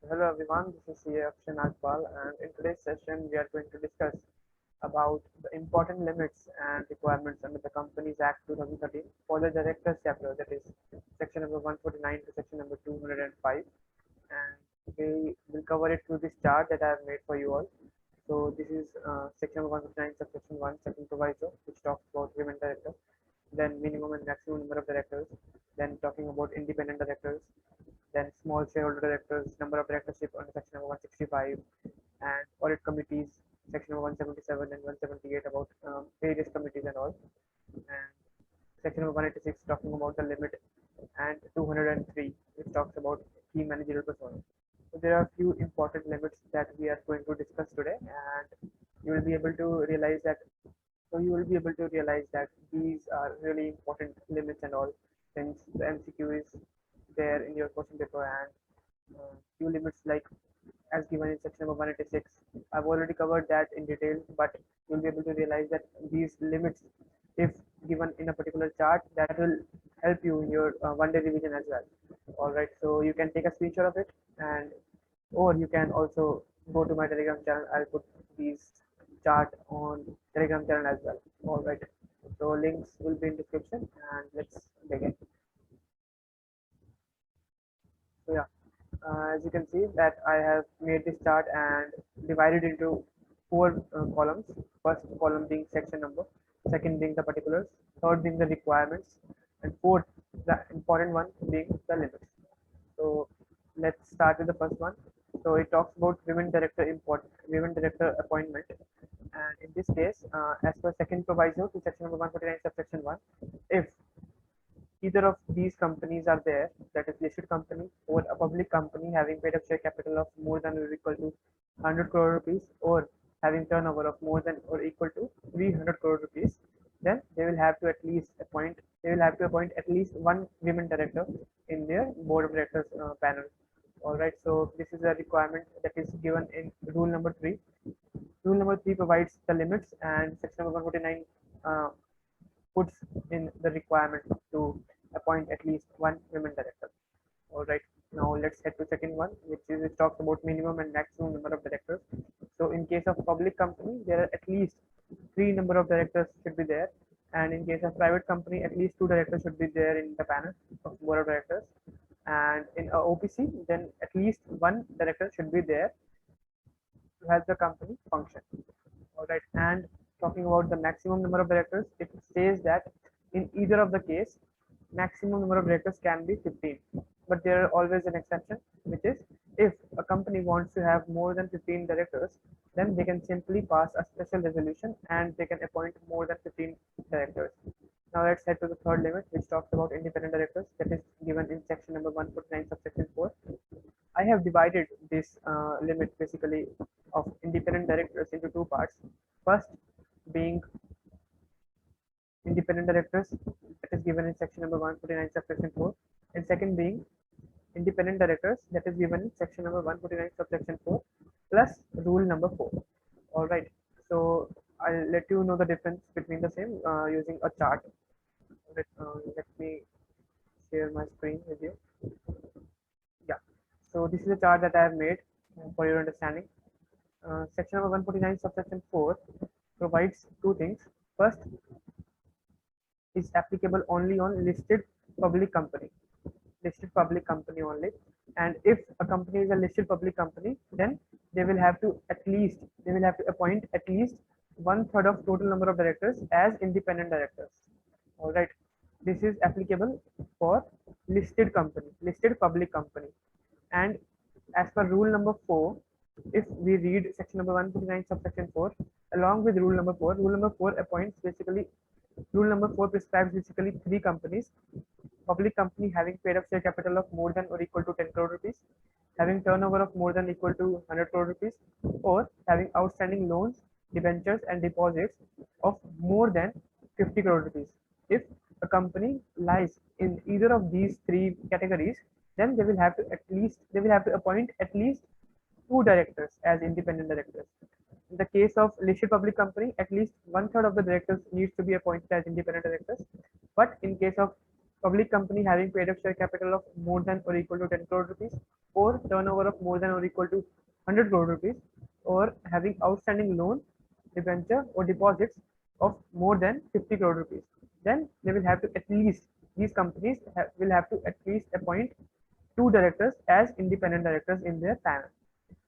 Hello everyone, this is CA Akshay Nagpal, and in today's session we are going to discuss about the important limits and requirements under the Companies Act 2013 for the Directors chapter, that is section number 149 to section number 205, and we will cover it through this chart that I have made for you all. So this is section number 159 subsection 1 second proviso, which talks about women director, then minimum and maximum number of directors, then talking about independent directors, then small shareholder directors, number of directorship under section number 165, and audit committees, section number 177 and 178 about various committees and all, and section number 186 talking about the limit, and 203 which talks about key managerial personnel. So there are few important limits that we are going to discuss today, and you will be able to realize that you will be able to realize that these are really important limits and all, since the MCQ is there in your question paper, and few limits like as given in section number 186. I've already covered that in detail, but you'll be able to realize that these limits, if given in a particular chart, that will help you in your one-day revision as well. All right, so you can take a screenshot of it, and or you can also go to my Telegram channel. I'll put these chart on Telegram channel as well. All right, so links will be in description, and let's begin. So yeah, as you can see that I have made this chart and divided into four columns. First column being section number, second being the particulars, third being the requirements, and fourth, the important one, being the limits. So let's start with the first one. So it talks about women director appointment, and in this case, as per second proviso to section number 149 subsection 1, if either of these companies are there, that is listed company or a public company having paid up share capital of more than or equal to 100 crore rupees, or having turnover of more than or equal to 300 crore rupees, then they will have to appoint at least one women director in their board of directors panel. All right, so this is a requirement that is given in rule number 3. Rule number 3 provides the limits, and section number 149 puts in the requirement to appoint at least one women director. All right, now let's head to second one, which is it talks about minimum and maximum number of directors. So in case of public company, there are at least three number of directors should be there, and in case of private company, at least two directors should be there in the panel of board of directors. And in a OPC, then at least one director should be there to help the company function. All right, and talking about the maximum number of directors, it says that in either of the case, maximum number of directors can be 15. But there are always an exception, which is if a company wants to have more than 15 directors, then they can simply pass a special resolution and they can appoint more than 15 directors. Now let's head to the third limit, which talks about independent directors, that is given in section number 149 subsection 4. I have divided this limit basically of independent directors into two parts. First being independent directors, that is given in section number 149 subsection 4, and second being independent directors, that is given in section number 149 subsection 4 plus rule number 4. All right, so I'll let you know the difference between the same using a chart. Let me share my screen with you. Yeah, so this is a chart that I have made for your understanding. Section number 149 subsection 4 provides two things. First, is applicable only on public company listed public company only. And if a company is a listed public company, then they will have to appoint at least one third of total number of directors as independent directors. All right, this is applicable for listed public company. And as per rule number 4, if we read section number 149 subsection 4 along with rule number 4, rule number 4 prescribes basically three companies: public company having paid up share capital of more than or equal to 10 crore rupees, having turnover of more than equal to 100 crore rupees, or having outstanding loans, debentures, and deposits of more than 50 crore rupees. If a company lies in either of these three categories, then they will have to appoint at least two directors as independent directors. In the case of listed public company, at least one third of the directors needs to be appointed as independent directors. But in case of public company having paid up share capital of more than or equal to 10 crore rupees, or turnover of more than or equal to 100 crore rupees, or having outstanding loan, debenture or deposits of more than 50 crore rupees. Then they will have to at least, these companies will have to at least appoint two directors as independent directors in their panel.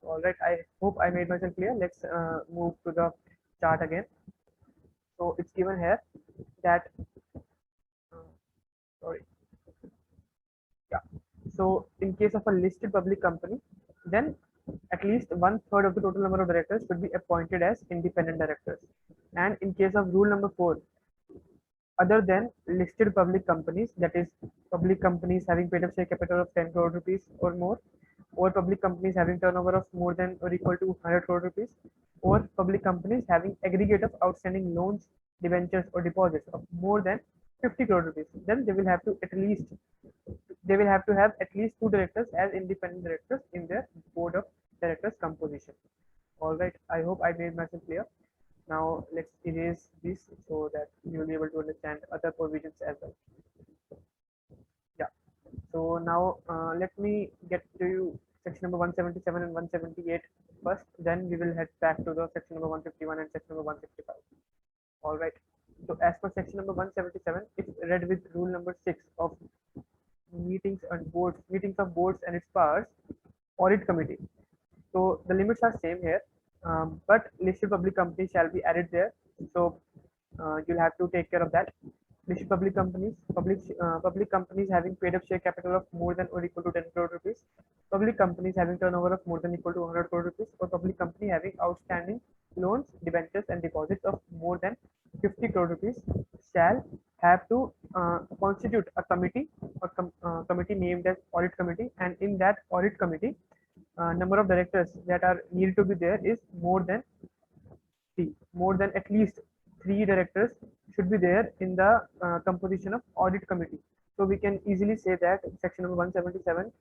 All right, I hope I made myself clear. Let's move to the chart again. So it's given here that, sorry, yeah. So in case of a listed public company, then at least one third of the total number of directors should be appointed as independent directors. And in case of rule number 4, other than listed public companies, that is public companies having paid up share capital of 10 crore rupees or more, or public companies having turnover of more than or equal to 100 crore rupees, or public companies having aggregate of outstanding loans, debentures or deposits of more than 50 crore rupees, then they will have to at least, they will have to have at least two directors as independent directors in their board of directors composition. All right, I hope I made myself clear. Now let's erase this so that you will be able to understand other provisions as well. Yeah. So now let me get to you section number 177 and 178 first. Then we will head back to the section number 151 and section number 165. All right. So as per section number 177, it's read with rule number 6 of meetings of boards and its powers, audit committee. So the limits are same here, but listed public companies shall be added there. So you'll have to take care of that. Listed public companies, public companies having paid up share capital of more than or equal to 10 crore rupees, public companies having turnover of more than equal to 100 crore rupees, or public company having outstanding loans, debentures, and deposits of more than 50 crore rupees shall have to constitute a committee or committee named as audit committee, and in that audit committee, number of directors that are needed to be there is more than at least three directors should be there in the composition of audit committee. So we can easily say that section number 177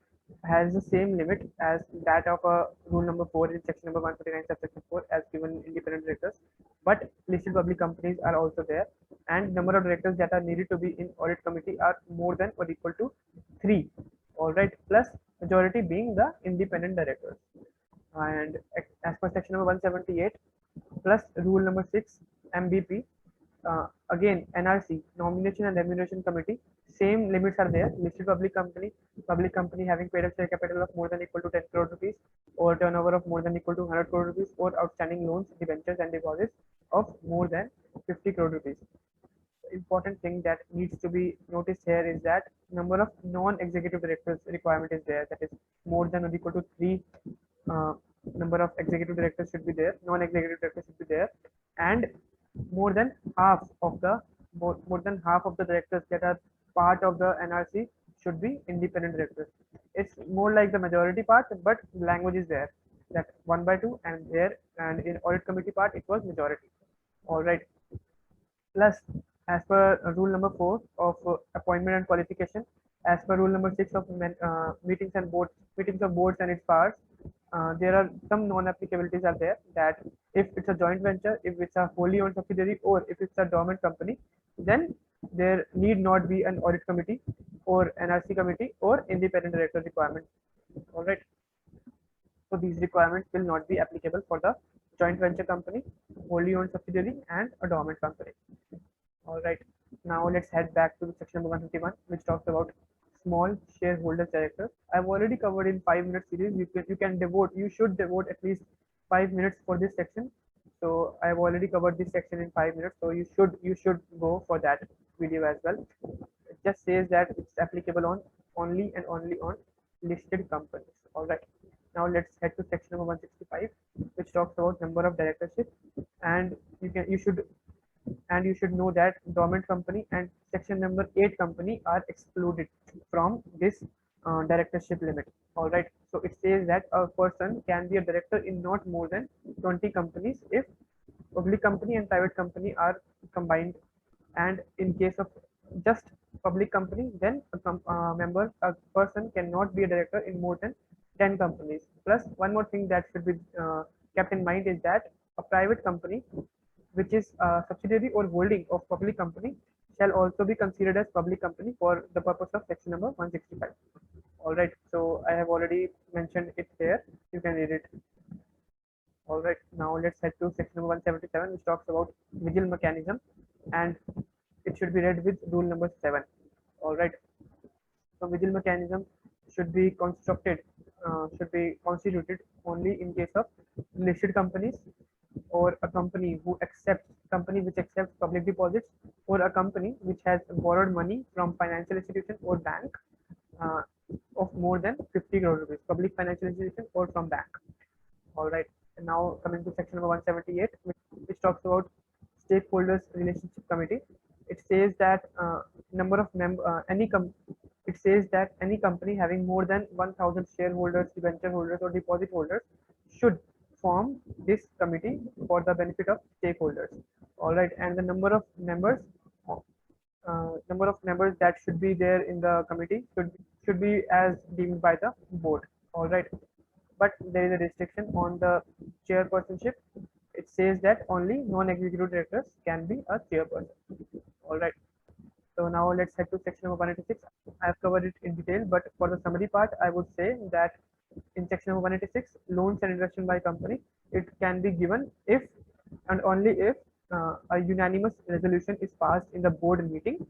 has the same limit as that of rule number 4 in section number 149 subsection 4 as given independent directors, but listed public companies are also there, and number of directors that are needed to be in audit committee are more than or equal to 3. All right, plus majority being the independent directors. And as per section number 178 plus rule number 6 MBP, again NRC, nomination and remuneration committee, same limits are there. Listed public company having paid up share capital of more than equal to 10 crore rupees, or turnover of more than equal to 100 crore rupees, or outstanding loans, debentures and deposits of more than 50 crore rupees. Important thing that needs to be noticed here is that number of non-executive directors requirement is there, that is more than or equal to 3 uh, number of executive directors should be there, non-executive directors should be there, and more than half of the more than half of the directors that are part of the NRC should be independent directors. It's more like the majority part, but language is there that 1/2, and there, and in audit committee part it was majority. All right. Plus, as per rule number 4 of appointment and qualification, as per rule number 6 of meetings of boards and its powers, there are some non-applicabilities are there, that if it's a joint venture, if it's a wholly owned subsidiary, or if it's a dormant company, then there need not be an audit committee or NRC committee or independent director requirement. All right. So these requirements will not be applicable for the joint venture company, wholly owned subsidiary, and a dormant company. All right. Now let's head back to section number 151, which talks about small shareholders director. I've already covered in 5 minute series. You should devote at least 5 minutes for this section. So I've already covered this section in 5 minutes. So you should go for that video as well. It just says that it's applicable on only and only on listed companies. All right. Now let's head to section number 165, which talks about number of directorship, and you should know that dormant company and section number 8 company are excluded from this directorship limit. All right. So it says that a person can be a director in not more than 20 companies if public company and private company are combined, and in case of just public company, then a person cannot be a director in more than 10 companies. Plus, one more thing that should be kept in mind is that a private company which is a subsidiary or holding of public company shall also be considered as public company for the purpose of section number 165. All right, so I have already mentioned it here. You can read it. All right, now let's head to section number 177, which talks about vigil mechanism, and it should be read with rule number 7. All right, so vigil mechanism should be constituted only in case of listed companies, or a company which accepts public deposits, or a company which has borrowed money from financial institution or bank uh, of more than 50 crore rupees, public financial institution or from bank. All right. And now coming to section number 178, which talks about stakeholders relationship committee. It says that number of it says that any company having more than 1,000 shareholders, debenture holders, or deposit holders should form this committee for the benefit of stakeholders. All right, and the number of members that should be there in the committee should be as deemed by the board. All right, but there is a restriction on the chairpersonship. It says that only non-executive directors can be a chairperson. All right. So now let's head to section number 186. I have covered it in detail, but for the summary part, I would say that in section number 186, loans and investment by company, it can be given if and only if a unanimous resolution is passed in the board meeting,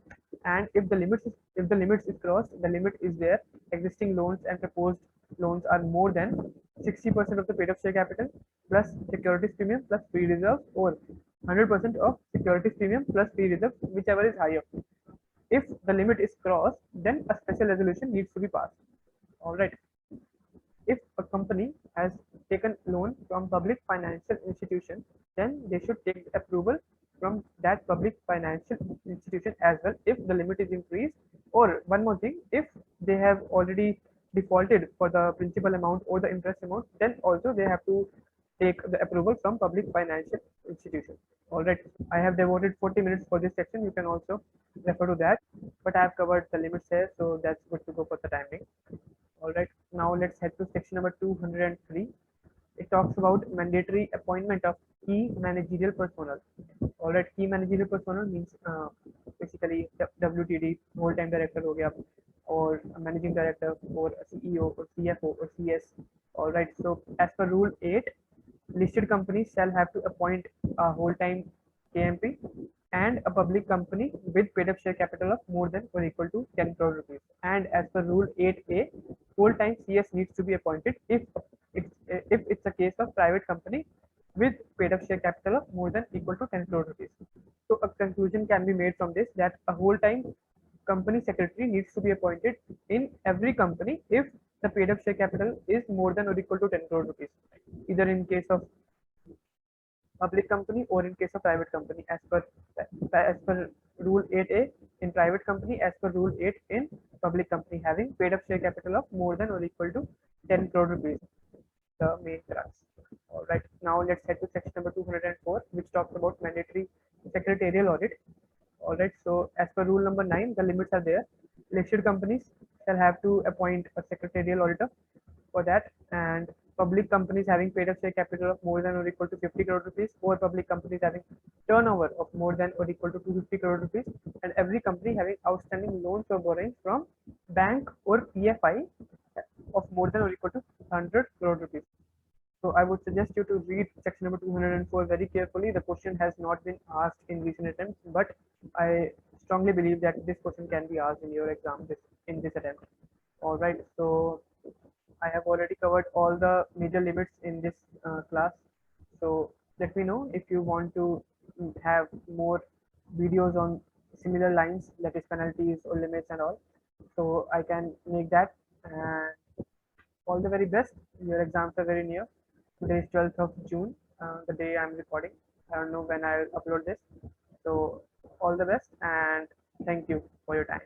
and if the limits is crossed, the limit is there. Existing loans and proposed loans are more than 60% of the paid up share capital plus securities premium plus free reserves, or 100% of securities premium plus free reserves, whichever is higher. If the limit is crossed, then a special resolution needs to be passed. All right. If a company has taken loan from public financial institution, then they should take approval from that public financial institution as well if the limit is increased. Or one more thing, if they have already defaulted for the principal amount or the interest amount, then also they have to take the approval from public financial institution. All right, I have devoted 40 minutes for this section. You can also refer to that, but I have covered the limits here, so that's good to go for the timing. All right, now let's head to section number 203. It talks about mandatory appointment of key managerial personnel. All right, key managerial personnel means basically WTD, whole time director हो गया, or a managing director, or a CEO, or CFO, or CS. All right, so as per rule 8, listed companies shall have to appoint a whole time KMP and a public company with paid up share capital of more than or equal to 10 crore rupees. And as per rule 8A, full time CS needs to be appointed if it's a case of private company with paid up share capital of more than equal to 10 crore rupees. So a conclusion can be made from this that a whole time company secretary needs to be appointed in every company if the paid up share capital is more than or equal to 10 crore rupees, either in case of public company or in case of private company, as per rule 8A in private company, as per rule 8 in public company, having paid up share capital of more than or equal to 10 crore rupees, the main crux. All right, now let's head to section number 204, which talks about mandatory secretarial audit. All right, so as per rule number 9, the limits are there. Listed companies shall have to appoint a secretarial auditor for that, and public companies having paid up share capital of more than or equal to 50 crore rupees, or public companies having turnover of more than or equal to 250 crore rupees, and every company having outstanding loans or borrowings from bank or PFI of more than or equal to 100 crore rupees. So I would suggest you to read section number 204 very carefully. The question has not been asked in recent attempts, but I strongly believe that this question can be asked in your exam in this attempt. All right, so I have already covered all the major limits in this class. So let me know if you want to have more videos on similar lines, that is penalties or limits and all. So I can make that. And all the very best. Your exams are very near. Today is 12th of June, the day I'm recording. I don't know when I'll upload this. So all the best and thank you for your time.